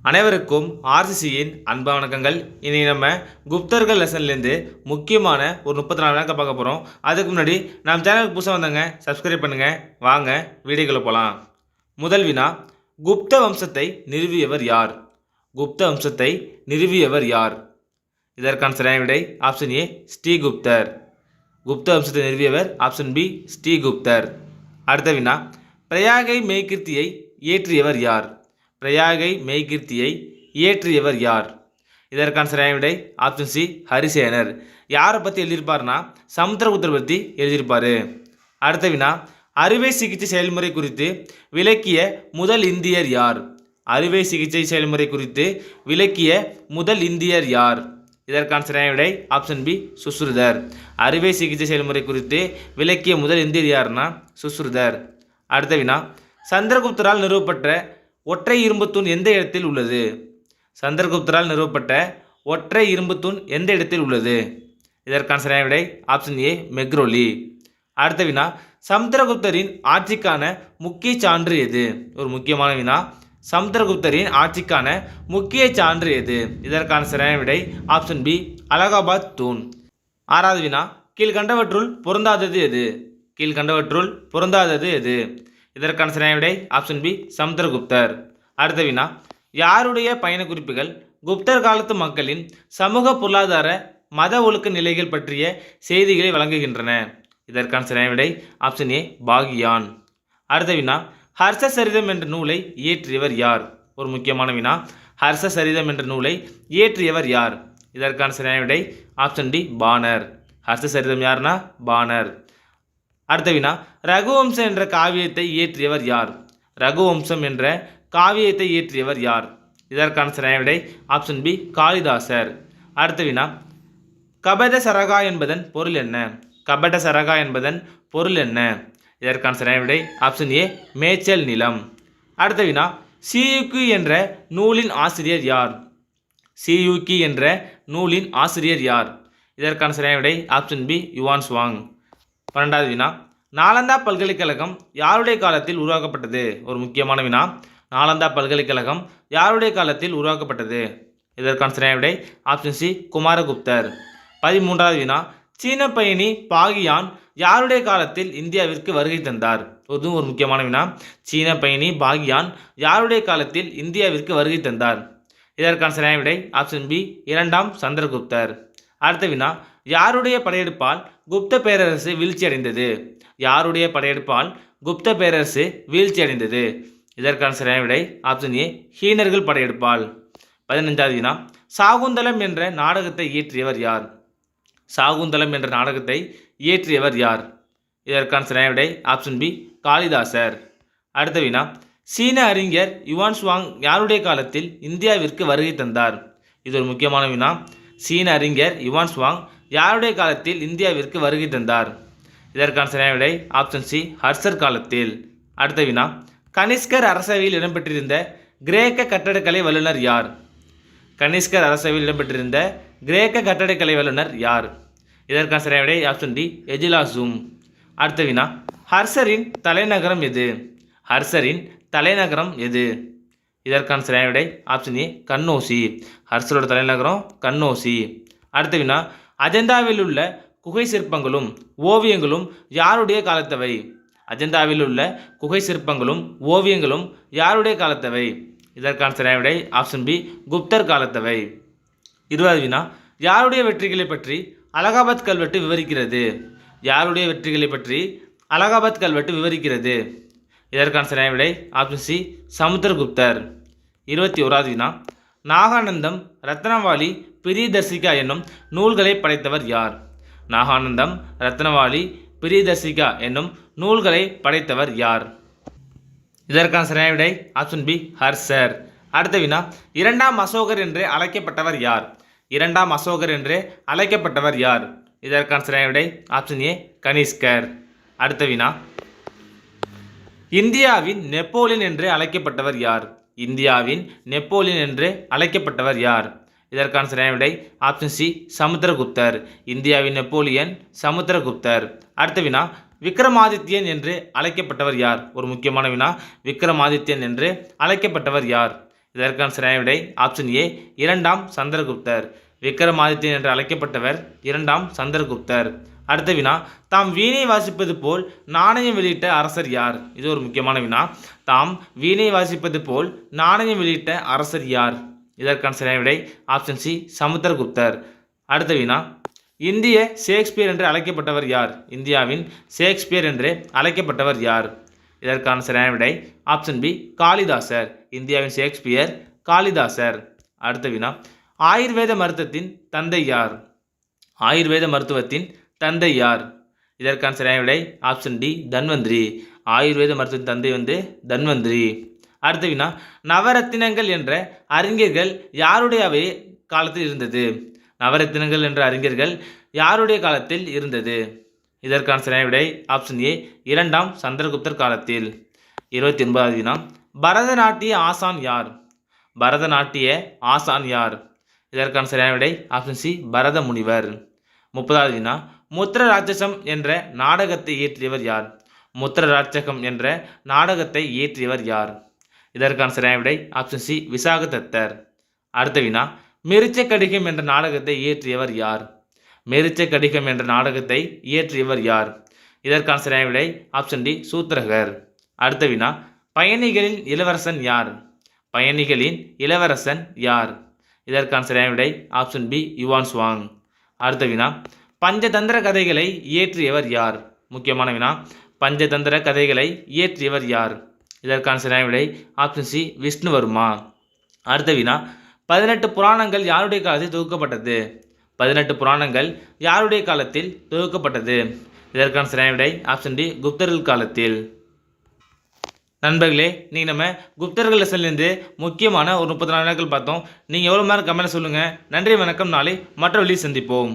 அனைவருக்கும் ஆர்சிசியின் அன்பு வணக்கங்கள். இனி நம்ம குப்தர்கள் லெசன்லேருந்து முக்கியமான ஒரு 34 வினாக்க பார்க்க போகிறோம். அதுக்கு முன்னாடி நம்ம சேனலுக்கு புதுசாக வந்தாங்க சப்ஸ்கிரைப் பண்ணுங்கள். வாங்க வீடியோக்குள்ள போகலாம். முதல் வினா, குப்த வம்சத்தை நிறுவியவர் யார்? குப்த வம்சத்தை நிறுவியவர் யார்? இதற்கான சரியான விடை ஆப்ஷன் ஏ ஸ்ரீகுப்தர். குப்த வம்சத்தை நிறுவியவர் ஆப்ஷன் பி ஸ்ரீகுப்தர். அடுத்த வினா, பிரயாகை மெய்கீர்த்தியை இயற்றியவர் யார்? பிரயாகை மெய்கீர்த்தியை இயற்றியவர் யார்? இதற்கான சரியான விடை ஆப்ஷன் சி ஹரிசேனர். யாரை பற்றி எழுதியிருப்பார்னா சமுத்திரகுப்தர் பற்றி எழுதியிருப்பார். அடுத்த வினா, அறுவை சிகிச்சை செயல்முறை குறித்து விளக்கிய முதல் இந்தியர் யார்? அறுவை சிகிச்சை செயல்முறை குறித்து விளக்கிய முதல் இந்தியர் யார்? இதற்கான சரியான விடை ஆப்ஷன் பி சுஷ்ருதர். அறுவை சிகிச்சை செயல்முறை குறித்து விளக்கிய முதல் இந்தியர் யார்னா சுஷ்ருதர். அடுத்த வினா, சந்திரகுப்தரால் நிறுவப்பட்ட ஒற்றை இரும்பு தூண் எந்த இடத்தில் உள்ளது? சந்திரகுப்தரால் நிறுவப்பட்ட ஒற்றை இரும்பு தூண் எந்த இடத்தில் உள்ளது? இதற்கான சரியான விடை ஆப்ஷன் ஏ மெக்ரோலி. அடுத்த வினா, சமுத்திரகுப்தரின் ஆட்சிக்கான முக்கிய சான்று எது? ஒரு முக்கியமான வினா. சமுத்திரகுப்தரின் ஆட்சிக்கான முக்கிய சான்று எது? இதற்கான சரியான விடை ஆப்ஷன் பி அலகாபாத் தூண். ஆறாவது வினா, கீழ்கண்டவற்றுள் பொருந்தாதது எது? கீழ்கண்டவற்றுள் பொருந்தாதது எது? இதற்கான சரியான விடை ஆப்ஷன் பி சமுத்திரகுப்தர். அடுத்த வினா, யாருடைய பயண குறிப்புகள் குப்தர் காலத்து மக்களின் சமூக பொருளாதார மத ஒழுக்க நிலைகள் பற்றிய செய்திகளை வழங்குகின்றன? இதற்கான சரியான விடை ஆப்ஷன் ஏ பாகியான். அடுத்த வினா, ஹர்ஷ சரிதம் என்ற நூலை இயற்றியவர் யார்? ஒரு முக்கியமான வினா. ஹர்ஷ சரிதம் என்ற நூலை இயற்றியவர் யார்? இதற்கான சரியான விடை ஆப்ஷன் டி பானர். ஹர்ஷ சரிதம் யார்னா பானர். அடுத்த வினா, ரகுவம்சம் என்ற காவியத்தை இயற்றியவர் யார்? ரகுவம்சம் என்ற காவியத்தை இயற்றியவர் யார்? இதற்கான சரியான விடை ஆப்ஷன் பி காளிதாசர். அடுத்த வினா, கபட சரகா என்பதன் பொருள் என்ன? கபட சரகா என்பதன் பொருள் என்ன? இதற்கான சரியான விடை ஆப்ஷன் ஏ மேய்ச்சல் நிலம். அடுத்த வினா, சியூக்கி என்ற நூலின் ஆசிரியர் யார்? சியூக்கி என்ற நூலின் ஆசிரியர் யார்? இதற்கான சரியான விடை ஆப்ஷன் பி யுவான் சுவாங். 12வது வினா, நாலந்தா பல்கலைக்கழகம் யாருடைய காலத்தில் உருவாக்கப்பட்டது? ஒரு முக்கியமான வினா. நாலந்தா பல்கலைக்கழகம் யாருடைய காலத்தில் உருவாக்கப்பட்டது? இதற்கான சரியான விடை ஆப்ஷன் சி குமாரகுப்தர். 13வது வினா, சீன பயணி பாகியான் யாருடைய காலத்தில் இந்தியாவிற்கு வருகை தந்தார்? இதுவும் ஒரு முக்கியமான வினா. சீன பயணி பாகியான் யாருடைய காலத்தில் இந்தியாவிற்கு வருகை தந்தார்? இதற்கான சரியான விடை ஆப்ஷன் பி இரண்டாம் சந்திரகுப்தர். அடுத்த வினா, யாருடைய படையெடுப்பால் குப்த பேரரசு வீழ்ச்சி அடைந்தது? யாருடைய படையெடுப்பால் குப்த பேரரசு வீழ்ச்சி அடைந்தது? இதற்கான சரியான விடை ஆப்ஷன் ஏ ஹீனர்கள் படையெடுப்பால். 15வது வினா, சாகுந்தலம் என்ற நாடகத்தை இயற்றியவர் யார்? சாகுந்தலம் என்ற நாடகத்தை இயற்றியவர் யார்? இதற்கான சரியான விடை ஆப்ஷன் பி காளிதாசர். அடுத்த வினா, சீன அறிஞர் யுவான் சுவாங் யாருடைய காலத்தில் இந்தியாவிற்கு வருகை தந்தார்? இது ஒரு முக்கியமான வினா. சீன அறிஞர் யுவான் சுவாங் யாருடைய காலத்தில் இந்தியாவிற்கு வருகை தந்தார்? இதற்கான சரியான விடை ஆப்ஷன் சி ஹர்ஷர் காலத்தில். அடுத்த வினா, கனிஷ்கர் அரசவையில் இடம்பெற்றிருந்த கிரேக்க கட்டடக்கலை வல்லுநர் யார்? கனிஷ்கர் அரசவையில் இடம்பெற்றிருந்த கிரேக்க கட்டடக்கலை வல்லுநர் யார்? இதற்கான சரியான விடை ஆப்ஷன் டி எஜிலாசூம். அடுத்த வினா, ஹர்ஷரின் தலைநகரம் எது? ஹர்ஷரின் தலைநகரம் எது? இதற்கான சரியான விடை ஆப்ஷன் ஏ கன்னோசி. ஹர்ஷரோட தலைநகரம் கன்னோசி. அடுத்த வினா, அஜந்தாவில் உள்ள குகை சிற்பங்களும் ஓவியங்களும் யாருடைய காலத்தவை? அஜந்தாவில் உள்ள குகை சிற்பங்களும் ஓவியங்களும் யாருடைய காலத்தவை? இதற்கான சரியான விடை ஆப்ஷன் பி குப்தர் காலத்தவை. 20வது வினா, யாருடைய வெற்றிகளை பற்றி அலகாபாத் கல்வெட்டு விவரிக்கிறது? யாருடைய வெற்றிகளை பற்றி அலகாபாத் கல்வெட்டு விவரிக்கிறது? இதற்கான சரியான விடை ஆப்ஷன் சி சமுத்திரகுப்தர். 21வது வினா, நாகானந்தம் ரத்னவாளி பிரியதர்சிகா என்னும் நூல்களை படைத்தவர் யார்? நாகானந்தம் ரத்னவாளி பிரியதர்சிகா என்னும் நூல்களை படைத்தவர் யார்? இதற்கான சரியான விடை ஆப்ஷன் பி ஹர்ஷர். அடுத்த வினா, இரண்டாம் அசோகர் என்று அழைக்கப்பட்டவர் யார்? இரண்டாம் அசோகர் என்று அழைக்கப்பட்டவர் யார்? இதற்கான சரியான விடை ஆப்ஷன் ஏ கனிஷ்கர். அடுத்த வினா, இந்தியாவின் நெப்போலியன் என்று அழைக்கப்பட்டவர் யார்? இந்தியாவின் நெப்போலியன் என்று அழைக்கப்பட்டவர் யார்? இதற்கான சரியான விடை ஆப்ஷன் சி சமுத்திரகுப்தர். இந்தியாவின் நெப்போலியன் சமுத்திரகுப்தர். அடுத்த வினா, விக்ரமாதித்யன் என்று அழைக்கப்பட்டவர் யார்? ஒரு முக்கியமான வினா. விக்ரமாதித்யன் என்று அழைக்கப்பட்டவர் யார்? இதற்கான சரியான விடை ஆப்ஷன் ஏ இரண்டாம் சந்திரகுப்தர். விக்ரமாதித்யன் என்று அழைக்கப்பட்டவர் இரண்டாம் சந்திரகுப்தர். அடுத்த வினா, தாம் வீணை வாசிப்பது போல் நாணயம் வெளியிட்ட அரசர் யார்? இது ஒரு முக்கியமான வினா. தாம் வீணை வாசிப்பது போல் நாணயம் வெளியிட்ட அரசர் யார்? இதற்கான சரியான விடை ஆப்ஷன் சி சமுத்திரகுப்தர். அடுத்த வினா, இந்திய ஷேக்ஸ்பியர் என்று அழைக்கப்பட்டவர் யார்? இந்தியாவின் ஷேக்ஸ்பியர் என்று அழைக்கப்பட்டவர் யார்? இதற்கான சரியான விடை ஆப்ஷன் பி காளிதாசர். இந்தியாவின் ஷேக்ஸ்பியர் காளிதாசர். அடுத்த வினா, ஆயுர்வேத மருத்துவத்தின் தந்தை யார்? ஆயுர்வேத மருத்துவத்தின் தந்தை யார்? இதற்கான சரியான விடை ஆப்ஷன் டி தன்வந்திரி. ஆயுர்வேத மருத்துவத்தின் தந்தை தன்வந்திரி. அடுத்த வினா, நவரத்தினங்கள் என்ற அறிஞர்கள் யாருடைய காலத்தில் இருந்தது? நவரத்தினங்கள் என்ற அறிஞர்கள் யாருடைய காலத்தில் இருந்தது? இதற்கான சரியான விடை ஆப்ஷன் ஏ இரண்டாம் சந்திரகுப்தர் காலத்தில். 29வது வினா, பரதநாட்டிய ஆசான் யார்? பரதநாட்டிய ஆசான் யார்? இதற்கான சரியான விடை ஆப்ஷன் சி பரத முனிவர். 30வது வினா, முத்திர ராட்சசம் என்ற நாடகத்தை இயற்றியவர் யார்? முத்திர ராட்சகம் என்ற நாடகத்தை இயற்றியவர் யார்? இதற்கான சரியான விடை ஆப்ஷன் சி விசாகதத்தர். அடுத்த வினா, மெரிச்ச கடிகம் என்ற நாடகத்தை இயற்றியவர் யார்? மெரிச்ச கடிகம் என்ற நாடகத்தை இயற்றியவர் யார்? இதற்கான சரியான விடை ஆப்ஷன் டி சூத்திரகர். அடுத்த வினா, பயணிகளின் இளவரசன் யார்? பயணிகளின் இளவரசன் யார்? இதற்கான சரியான விடை ஆப்ஷன் பி யுவான் சுவாங். அடுத்த வினா, பஞ்சதந்திர கதைகளை இயற்றியவர் யார்? முக்கியமான வினா, பஞ்சதந்திர கதைகளை இயற்றியவர் யார்? இதற்கான சரியான விடை ஆப்ஷன் சி விஷ்ணுவர்மா. அடுத்த வினா, 18 புராணங்கள் யாருடைய காலத்தில் தொகுக்கப்பட்டது? 18 புராணங்கள் யாருடைய காலத்தில் தொகுக்கப்பட்டது? இதற்கான சரியான விடை ஆப்ஷன் டி குப்தர்கள் காலத்தில். நண்பர்களே, நீங்கள் நம்ம குப்தர்கள் லெசன்லேருந்து முக்கியமான ஒரு 34 வினாக்கள் பார்த்தோம். நீங்கள் எவ்வளோ நேரம் கமெண்ட் சொல்லுங்கள். நன்றி, வணக்கம். நாளை மற்ற வழியில் சந்திப்போம்.